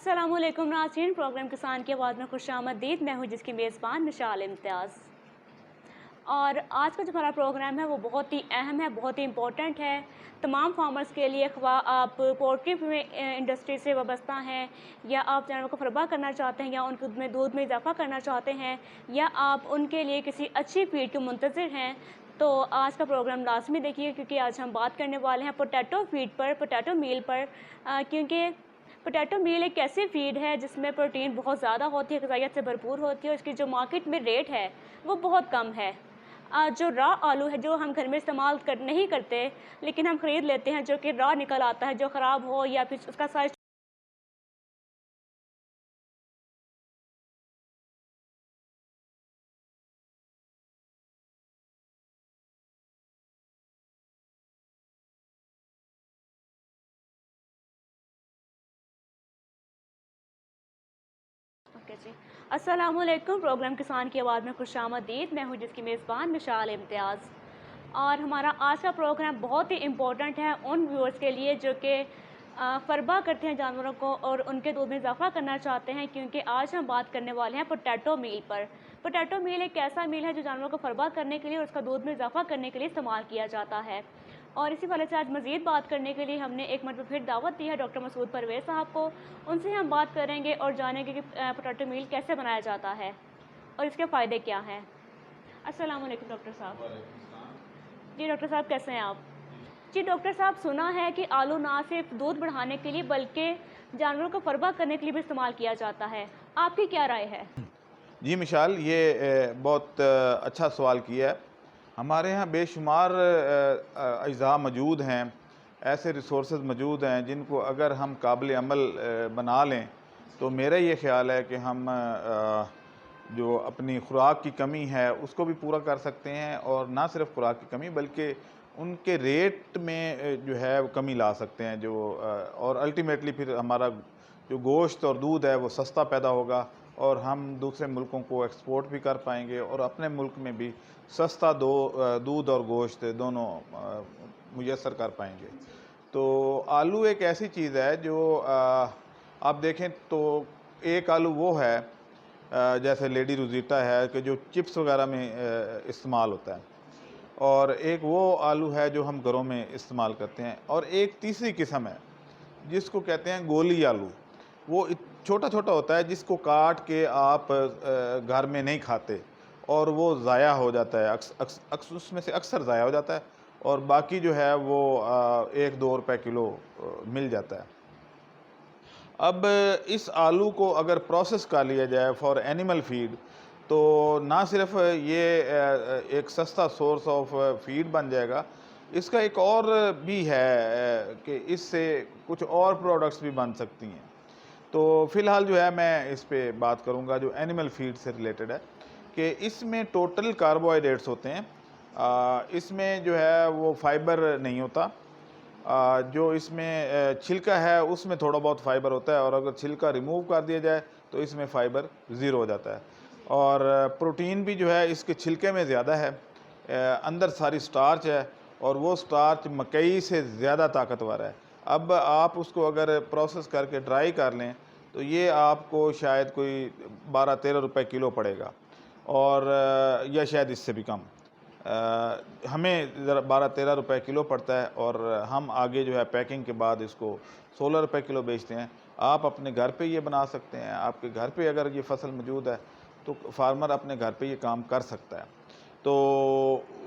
अस्सलामुअलैकुम नाज़रीन, प्रोग्राम किसान की आवाज़ में खुशामदीद। मैं हूँ जिसकी मेज़बान मिशाल इम्तियाज़। और आज का जो हमारा प्रोग्राम है वो बहुत ही अहम है, बहुत ही इम्पोर्टेंट है तमाम फार्मर्स के लिए। ख्वा आप पोल्ट्री में इंडस्ट्री से वाबस्ता हैं, या आप जानवरों को फ़रबा करना चाहते हैं, या उनके दूध में इजाफ़ा करना चाहते हैं, या आप उनके लिए किसी अच्छी फ़ीड के मुंतज़िर हैं, तो आज का प्रोग्राम लाज़मी देखिए, क्योंकि आज हम बात करने वाले हैं पोटैटो फ़ीड पर, पोटैटो मील पर। क्योंकि पोटैटो मील एक ऐसी फ़ीड है जिसमें प्रोटीन बहुत ज़्यादा होती है, ग़िज़ाइयत से भरपूर होती है, और इसकी जो मार्केट में रेट है वो बहुत कम है। जो रॉ आलू है, जो हम घर में इस्तेमाल नहीं करते, लेकिन हम ख़रीद लेते हैं, जो कि रॉ निकल आता है, जो ख़राब हो या फिर उसका साइज़ ओके जी। अस्सलामुअलैकुम, प्रोग्राम किसान की आवाज़ में खुशामदीद। मैं हूँ जिसकी मेज़बान मिशाल इम्तियाज़। और हमारा आज का प्रोग्राम बहुत ही इम्पोर्टेंट है उन व्यूअर्स के लिए जो कि फ़रबा करते हैं जानवरों को और उनके दूध में इजाफ़ा करना चाहते हैं, क्योंकि आज हम बात करने वाले हैं पोटैटो मील पर। पोटैटो मील एक ऐसा मील है जो जानवरों को फ़रबा करने के लिए और उसका दूध में इजाफ़ा करने के लिए इस्तेमाल किया जाता है। और इसी वजह से आज मज़ीद बात करने के लिए हमने एक मरतबा फिर दावत दी है डॉक्टर मसूद परवेज़ साहब को। उनसे हम बात करेंगे और जानेंगे कि पोटैटो मील कैसे बनाया जाता है और इसके फ़ायदे क्या हैं। अस्सलाम वालेकुम डॉक्टर साहब। जी डॉक्टर साहब, कैसे हैं आप? जी डॉक्टर साहब, सुना है कि आलू ना सिर्फ दूध बढ़ाने के लिए बल्कि जानवरों को फ़रबा करने के लिए भी इस्तेमाल किया जाता है। आपकी क्या राय है? जी मिशाल, ये बहुत अच्छा सवाल किया है। हमारे यहाँ बेशुमार अज़ा मौजूद हैं, ऐसे रिसोर्स मौजूद हैं जिनको अगर हम काबिल अमल बना लें, तो मेरा ये ख़्याल है कि हम जो अपनी खुराक की कमी है उसको भी पूरा कर सकते हैं, और ना सिर्फ खुराक की कमी बल्कि उनके रेट में जो है वो कमी ला सकते हैं, और अल्टीमेटली फिर हमारा जो गोश्त और दूध है वो सस्ता पैदा होगा, और हम दूसरे मुल्कों को एक्सपोर्ट भी कर पाएंगे, और अपने मुल्क में भी सस्ता दूध और गोश्त दोनों मुयस्सर कर पाएंगे। तो आलू एक ऐसी चीज़ है जो आप देखें तो एक आलू वो है, जैसे लेडी रोज़िटा है कि जो चिप्स वगैरह में इस्तेमाल होता है, और एक वो आलू है जो हम घरों में इस्तेमाल करते हैं, और एक तीसरी किस्म है जिसको कहते हैं गोली आलू। वो छोटा छोटा होता है, जिसको काट के आप घर में नहीं खाते, और वो ज़ाया हो जाता है, उसमें से अक्सर ज़ाया हो जाता है, और बाकी जो है वो 1-2 रुपए किलो मिल जाता है। अब इस आलू को अगर प्रोसेस कर लिया जाए फॉर एनिमल फीड, तो ना सिर्फ ये एक सस्ता सोर्स ऑफ फीड बन जाएगा, इसका एक और भी है कि इससे कुछ और प्रोडक्ट्स भी बन सकती हैं। तो फ़िलहाल जो है मैं इस पे बात करूँगा जो एनिमल फीड से रिलेटेड है, कि इसमें टोटल कार्बोहाइड्रेट्स होते हैं। इसमें जो है वो फाइबर नहीं होता। जो इसमें छिलका है उसमें थोड़ा बहुत फ़ाइबर होता है, और अगर छिलका रिमूव कर दिया जाए तो इसमें फ़ाइबर ज़ीरो हो जाता है। और प्रोटीन भी जो है इसके छिलके में ज़्यादा है। अंदर सारी स्टार्च है, और वो स्टार्च मकई से ज़्यादा ताकतवर है। अब आप उसको अगर प्रोसेस करके ड्राई कर लें, तो ये आपको शायद कोई 12-13 रुपए किलो पड़ेगा, और या शायद इससे भी कम। हमें ज़रा 12-13 रुपए किलो पड़ता है, और हम आगे जो है पैकिंग के बाद इसको 16 रुपए किलो बेचते हैं। आप अपने घर पे ये बना सकते हैं। आपके घर पे अगर ये फसल मौजूद है तो फार्मर अपने घर पे ये काम कर सकता है। तो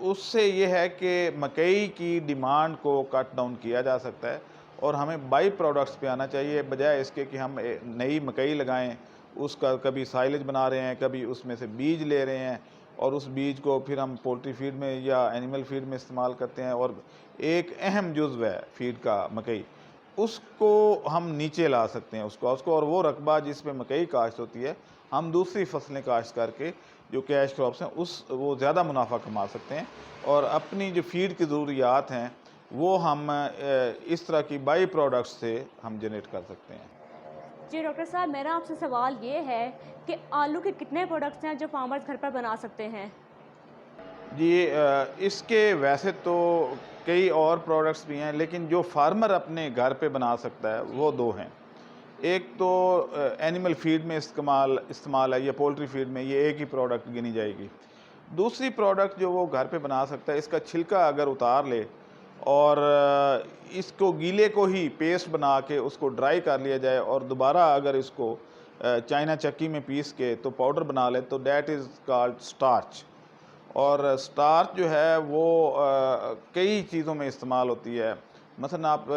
उससे ये है कि मकई की डिमांड को कट डाउन किया जा सकता है, और हमें बाई प्रोडक्ट्स पे आना चाहिए, बजाय इसके कि हम नई मकई लगाएं, उसका कभी साइलेज बना रहे हैं, कभी उसमें से बीज ले रहे हैं, और उस बीज को फिर हम पोल्ट्री फीड में या एनिमल फीड में इस्तेमाल करते हैं। और एक अहम जुज़्व है फीड का मकई, उसको हम नीचे ला सकते हैं, उसको और वो रकबा जिस पे मकई काश्त होती है, हम दूसरी फसलें काश्त करके जो कैश क्रॉप्स हैं वो ज़्यादा मुनाफा कमा सकते हैं, और अपनी जो फीड की ज़रूरियात हैं वो हम इस तरह की बाई प्रोडक्ट्स से हम जनरेट कर सकते हैं। जी डॉक्टर साहब, मेरा आपसे सवाल ये है कि आलू के कितने प्रोडक्ट्स हैं जो फार्मर्स घर पर बना सकते हैं? जी, इसके वैसे तो कई और प्रोडक्ट्स भी हैं, लेकिन जो फार्मर अपने घर पे बना सकता है वो दो हैं। एक तो एनिमल फीड में इस्तेमाल है या पोल्ट्री फीड में, ये एक ही प्रोडक्ट गिनी जाएगी। दूसरी प्रोडक्ट जो वो घर पे बना सकता है, इसका छिलका अगर उतार ले और इसको गीले को ही पेस्ट बना के उसको ड्राई कर लिया जाए और दोबारा अगर इसको चाइना चक्की में पीस के तो पाउडर बना ले, तो डैट इज़ कॉल्ड स्टार्च। और स्टार्च जो है वो कई चीज़ों में इस्तेमाल होती है। मसलन आप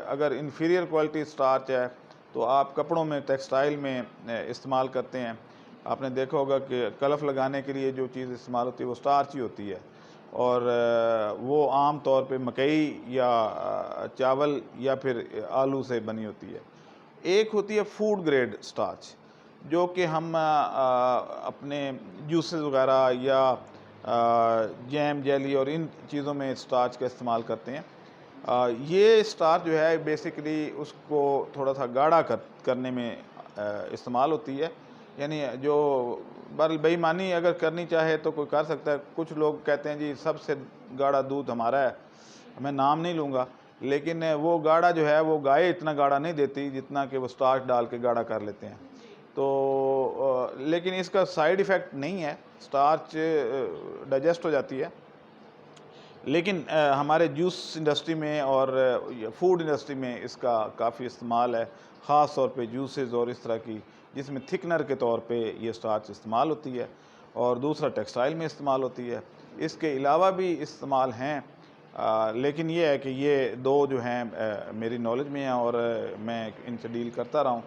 अगर इन्फीरियर क्वालिटी स्टार्च है तो आप कपड़ों में, टेक्सटाइल में इस्तेमाल करते हैं। आपने देखा होगा कि कलफ लगाने के लिए जो चीज़ इस्तेमाल होती है वो स्टार्च ही होती है, और वो आम तौर पे मकई या चावल या फिर आलू से बनी होती है। एक होती है फूड ग्रेड स्टार्च, जो कि हम अपने जूसेस वगैरह या जैम, जेली और इन चीज़ों में स्टार्च का इस्तेमाल करते हैं। ये स्टार्च जो है बेसिकली उसको थोड़ा सा गाढ़ा करने में इस्तेमाल होती है। यानी जो बेईमानी अगर करनी चाहे तो कोई कर सकता है। कुछ लोग कहते हैं जी सबसे गाढ़ा दूध हमारा है, मैं नाम नहीं लूँगा, लेकिन वो गाढ़ा जो है वो गाय इतना गाढ़ा नहीं देती जितना कि वो स्टार्च डाल के गाढ़ा कर लेते हैं। तो लेकिन इसका साइड इफ़ेक्ट नहीं है, स्टार्च डाइजेस्ट हो जाती है। लेकिन हमारे जूस इंडस्ट्री में और फूड इंडस्ट्री में इसका काफ़ी इस्तेमाल है, ख़ास तौर पे जूसेस और इस तरह की, जिसमें थिकनर के तौर पे ये स्टार्च इस्तेमाल होती है। और दूसरा टेक्सटाइल में इस्तेमाल होती है। इसके अलावा भी इस्तेमाल हैं, लेकिन ये है कि ये दो जो हैं मेरी नॉलेज में हैं और मैं इनसे डील करता रहा हूँ।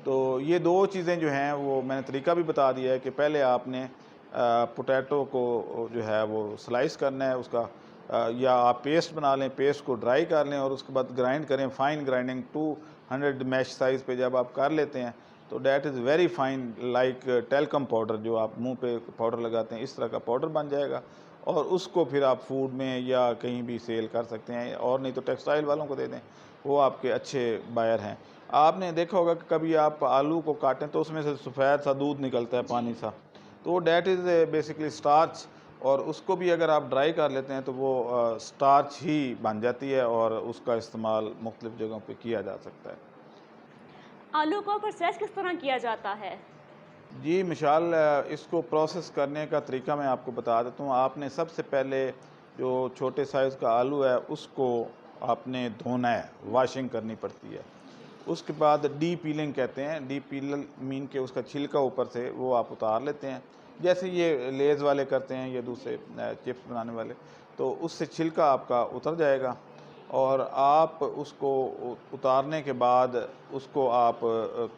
तो ये दो चीज़ें जो हैं वो मैंने तरीका भी बता दिया है कि पहले आपने पोटैटो को जो है वो स्लाइस करना है उसका, या आप पेस्ट बना लें, पेस्ट को ड्राई कर लें और उसके बाद ग्राइंड करें, फ़ाइन ग्राइंडिंग 200 मैश साइज़ पे जब आप कर लेते हैं तो that is very fine, like talcum powder, जो आप मुंह पे पाउडर लगाते हैं इस तरह का पाउडर बन जाएगा। और उसको फिर आप फूड में या कहीं भी सेल कर सकते हैं, और नहीं तो टेक्सटाइल वालों को दे दें, वो आपके अच्छे बायर हैं। आपने देखा होगा कि कभी आप आलू को काटें तो उसमें से सफ़ेद सा दूध निकलता है, पानी सा, तो डैट इज़ बेसिकली स्टार्च, और उसको भी अगर आप ड्राई कर लेते हैं तो वो स्टार्च ही बन जाती है और उसका इस्तेमाल मुख्तलिफ़ जगहों पे किया जा सकता है। आलू को प्रोसेस किस तरह किया जाता है? जी मिशाल, इसको प्रोसेस करने का तरीका मैं आपको बता देता हूँ। आपने सबसे पहले जो छोटे साइज़ का आलू है उसको आपने धोना है, वॉशिंग करनी पड़ती है। उसके बाद डी पीलिंग कहते हैं, डी पील मीन के उसका छिलका ऊपर से वो आप उतार लेते हैं, जैसे ये लेज़ वाले करते हैं या दूसरे चिप्स बनाने वाले, तो उससे छिलका आपका उतर जाएगा। और आप उसको उतारने के बाद उसको आप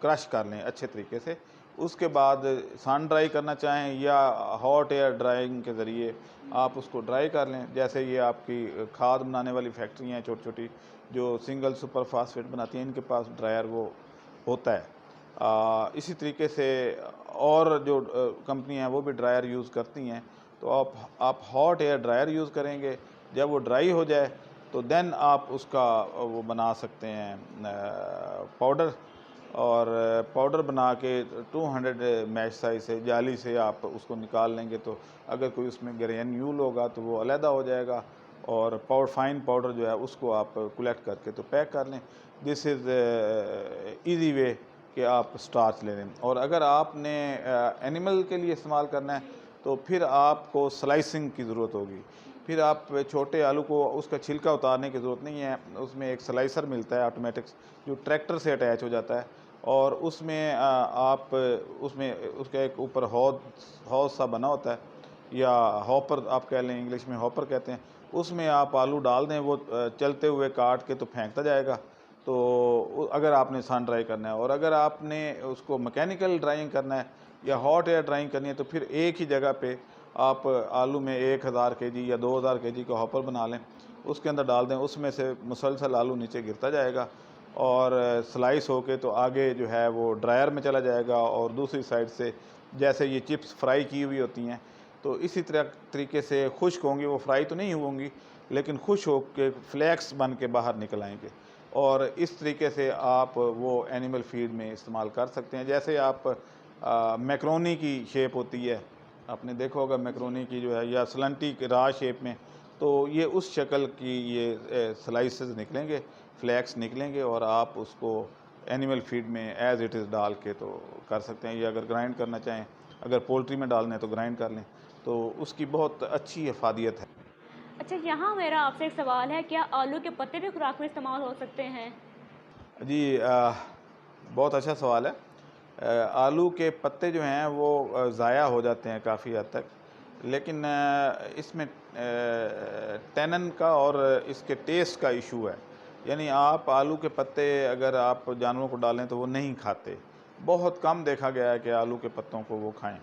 क्रश कर लें अच्छे तरीके से। उसके बाद सन ड्राई करना चाहें या हॉट एयर ड्राइंग के ज़रिए आप उसको ड्राई कर लें। जैसे ये आपकी खाद बनाने वाली फैक्ट्रियाँ हैं छोटी छोटी, जो सिंगल सुपर फास्फेट बनाती हैं, इनके पास ड्रायर वो होता है। इसी तरीके से और जो कंपनियाँ हैं वो भी ड्रायर यूज़ करती हैं। तो आप हॉट एयर ड्रायर यूज़ करेंगे। जब वो ड्राई हो जाए तो देन आप उसका वो बना सकते हैं पाउडर, और पाउडर बना के 200 मैश साइज से जाली से आप उसको निकाल लेंगे, तो अगर कोई उसमें ग्रेन्यूल होगा तो वो अलहदा हो जाएगा, और फाइन पाउडर जो है उसको आप कलेक्ट करके तो पैक कर लें। दिस इज़ इजी वे कि आप स्टार्च ले लें। और अगर आपने एनिमल के लिए इस्तेमाल करना है तो फिर आपको स्लाइसिंग की ज़रूरत होगी। फिर आप छोटे आलू को उसका छिलका उतारने की ज़रूरत नहीं है, उसमें एक स्लाइसर मिलता है ऑटोमेटिक, जो ट्रैक्टर से अटैच हो जाता है, और उसमें आप उसमें उसका एक ऊपर हौज़ सा बना होता है, या हॉपर आप कह लें, इंग्लिश में हॉपर कहते हैं। उसमें आप आलू डाल दें, वो चलते हुए काट के तो फेंकता जाएगा। तो अगर आपने सन ड्राई करना है, और अगर आपने उसको मैकेनिकल ड्राइंग करना है या हॉट एयर ड्राइंग करनी है, तो फिर एक ही जगह पे आप आलू में 1000 केजी या 2000 केजी का हॉपर बना लें, उसके अंदर डाल दें, उसमें से मुसलसल आलू नीचे गिरता जाएगा और स्लाइस होके तो आगे जो है वो ड्रायर में चला जाएगा, और दूसरी साइड से जैसे ये चिप्स फ्राई की हुई होती हैं तो इसी तरीके से खुश्क होंगी, वो फ्राई तो नहीं होंगी लेकिन खुश हो के फ्लैक्स बन के बाहर निकल आएंगे, और इस तरीके से आप वो एनिमल फीड में इस्तेमाल कर सकते हैं। जैसे आप मैक्रोनी की शेप होती है, आपने देखा होगा मैक्रोनी की जो है, या स्लंटी रा शेप में, तो ये उस शक्ल की ये स्लाइसेस निकलेंगे, फ्लैक्स निकलेंगे, और आप उसको एनिमल फीड में एज़ इट इज़ डाल के तो कर सकते हैं, या अगर ग्राइंड करना चाहें, अगर पोल्ट्री में डालना है तो ग्राइंड कर लें, तो उसकी बहुत अच्छी अफादियत है। अच्छा, यहाँ मेरा आपसे एक सवाल है, क्या आलू के पत्ते भी खुराक में इस्तेमाल हो सकते हैं? जी बहुत अच्छा सवाल है। आलू के पत्ते जो हैं वो ज़ाया हो जाते हैं काफ़ी हद तक, लेकिन इसमें टैनन का और इसके टेस्ट का इशू है। यानी आप आलू के पत्ते अगर आप जानवरों को डालें तो वो नहीं खाते। बहुत कम देखा गया है कि आलू के पत्तों को वो खाएं।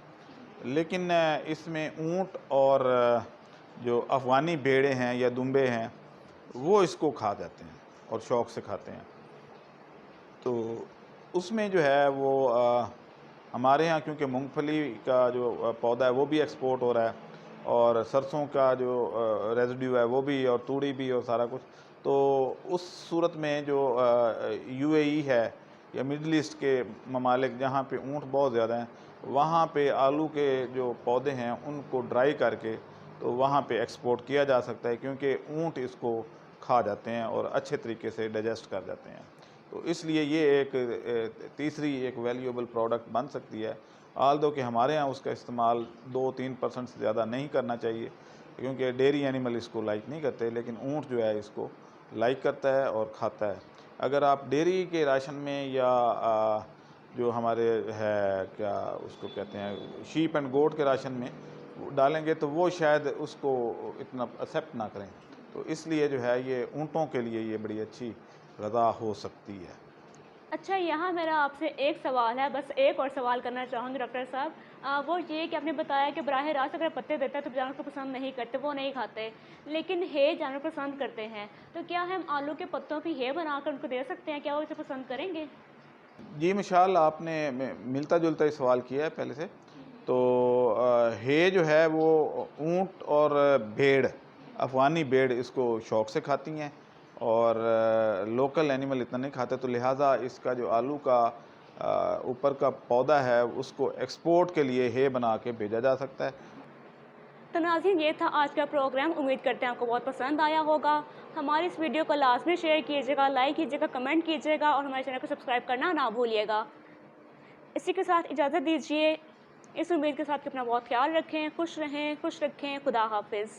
लेकिन इसमें ऊँट और जो अफ़गानी भेड़ें हैं या दुम्बे हैं, वो इसको खा जाते हैं और शौक़ से खाते हैं। तो उसमें जो है वो हमारे यहाँ क्योंकि मूंगफली का जो पौधा है वो भी एक्सपोर्ट हो रहा है, और सरसों का जो रेजिड्यू है वो भी, और तूड़ी भी, और सारा कुछ। तो उस सूरत में जो यूएई है या मिडल ईस्ट के ममालिक जहाँ पे ऊँट बहुत ज़्यादा हैं, वहाँ पे आलू के जो पौधे हैं उनको ड्राई करके तो वहाँ पे एक्सपोर्ट किया जा सकता है, क्योंकि ऊँट इसको खा जाते हैं और अच्छे तरीके से डाइजेस्ट कर जाते हैं। तो इसलिए ये एक तीसरी एक वैल्यूएबल प्रोडक्ट बन सकती है। आल्दो कि हमारे यहाँ उसका इस्तेमाल 2-3% से ज़्यादा नहीं करना चाहिए, क्योंकि डेयरी एनिमल इसको लाइक नहीं करते, लेकिन ऊँट जो है इसको लाइक करता है और खाता है। अगर आप डेयरी के राशन में या जो हमारे है क्या उसको कहते हैं शीप एंड गोट के राशन में डालेंगे तो वो शायद उसको इतना एक्सेप्ट ना करें। तो इसलिए जो है ये ऊँटों के लिए ये बड़ी अच्छी ग़िज़ा हो सकती है। अच्छा, यहाँ मेरा आपसे एक सवाल है, बस एक और सवाल करना चाहूँगी डॉक्टर साहब। वो ये कि आपने बताया कि बराह रास्त अगर पत्ते देते हैं तो जानवर को पसंद नहीं करते, वो नहीं खाते, लेकिन हे जानवर पसंद करते हैं। तो क्या हम आलू के पत्तों की हे बनाकर उनको दे सकते हैं? क्या वो इसे पसंद करेंगे? जी, मिशाल आपने मिलता-जुलता ही सवाल किया है पहले से। तो हे जो है वो ऊँट और भेड़, अफ़गानी भेड़ इसको शौक़ से खाती हैं, और लोकल एनिमल इतना नहीं खाते, तो लिहाज़ा इसका जो आलू का ऊपर का पौधा है उसको एक्सपोर्ट के लिए हे बना के भेजा जा सकता है। तो नाज़रीन, ये था आज का प्रोग्राम। उम्मीद करते हैं आपको बहुत पसंद आया होगा। हमारी इस वीडियो को लाज़मी शेयर कीजिएगा, लाइक कीजिएगा, कमेंट कीजिएगा और हमारे चैनल को सब्सक्राइब करना ना भूलिएगा। इसी के साथ इजाज़त दीजिए, इस उम्मीद के साथ कि अपना बहुत ख्याल रखें, खुश रहें, खुश रखें। खुदा हाफ़िज़।